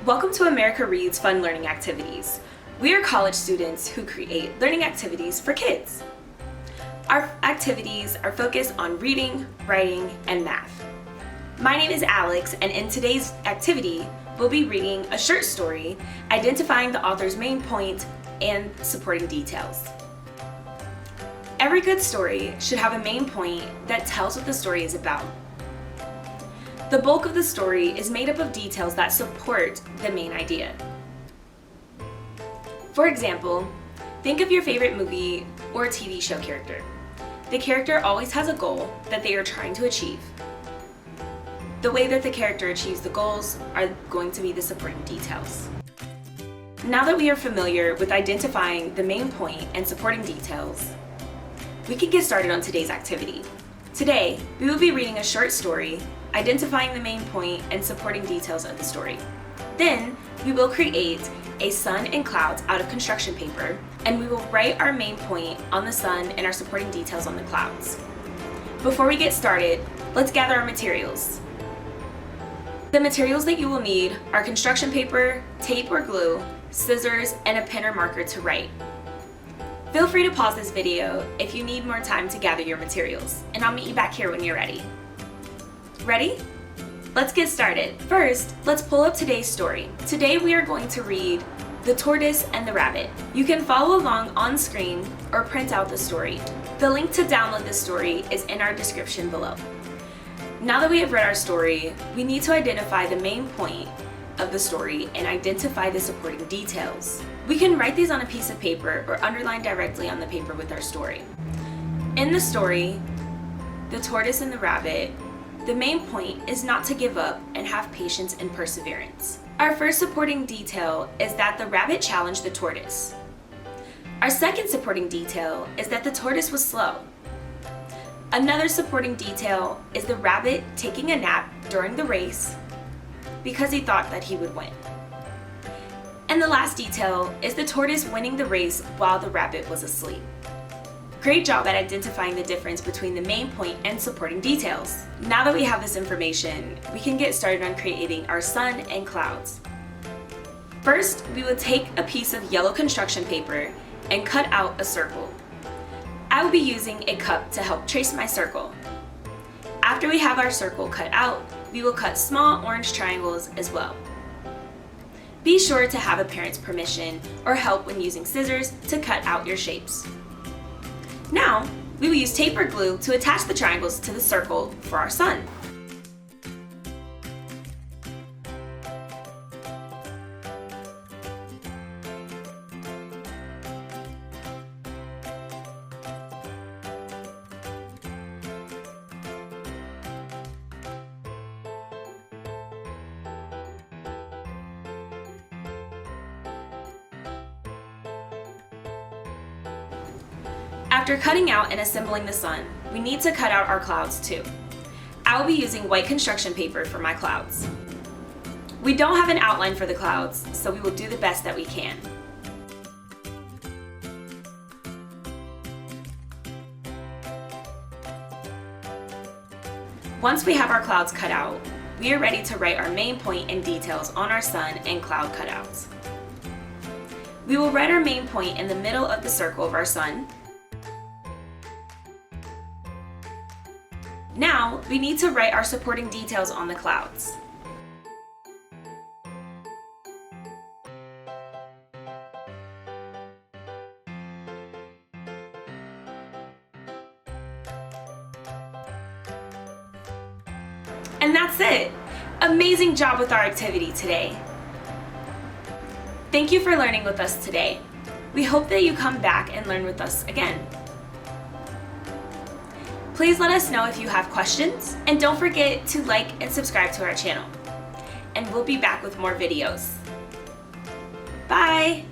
Welcome to America Reads Fun Learning Activities. We are college students who create learning activities for kids. Our activities are focused on reading, writing, and math. My name is Alex, and in today's activity, we'll be reading a short story, identifying the author's main point and supporting details. Every good story should have a main point that tells what the story is about. The bulk of the story is made up of details that support the main idea. For example, think of your favorite movie or TV show character. The character always has a goal that they are trying to achieve. The way that the character achieves the goals are going to be the supporting details. Now that we are familiar with identifying the main point and supporting details, we can get started on today's activity. Today, we will be reading a short story, identifying the main point and supporting details of the story. Then, we will create a sun and clouds out of construction paper, and we will write our main point on the sun and our supporting details on the clouds. Before we get started, let's gather our materials. The materials that you will need are construction paper, tape or glue, scissors, and a pen or marker to write. Feel free to pause this video if you need more time to gather your materials, and I'll meet you back here when you're ready. Ready? Let's get started. First, let's pull up today's story. Today we are going to read The Tortoise and the Rabbit. You can follow along on screen or print out the story. The link to download this story is in our description below. Now that we have read our story, we need to identify the main point of the story and identify the supporting details. We can write these on a piece of paper or underline directly on the paper with our story. In the story, The Tortoise and the Rabbit, the main point is not to give up and have patience and perseverance. Our first supporting detail is that the rabbit challenged the tortoise. Our second supporting detail is that the tortoise was slow. Another supporting detail is the rabbit taking a nap during the race because he thought that he would win. And the last detail is the tortoise winning the race while the rabbit was asleep. Great job at identifying the difference between the main point and supporting details. Now that we have this information, we can get started on creating our sun and clouds. First, we will take a piece of yellow construction paper and cut out a circle. I will be using a cup to help trace my circle. After we have our circle cut out, we will cut small orange triangles as well. Be sure to have a parent's permission or help when using scissors to cut out your shapes. Now, we will use tape or glue to attach the triangles to the circle for our sun. After cutting out and assembling the sun, we need to cut out our clouds too. I will be using white construction paper for my clouds. We don't have an outline for the clouds, so we will do the best that we can. Once we have our clouds cut out, we are ready to write our main point and details on our sun and cloud cutouts. We will write our main point in the middle of the circle of our sun. Now, we need to write our supporting details on the clouds. And that's it! Amazing job with our activity today! Thank you for learning with us today. We hope that you come back and learn with us again. Please let us know if you have questions, and don't forget to like and subscribe to our channel. And we'll be back with more videos. Bye!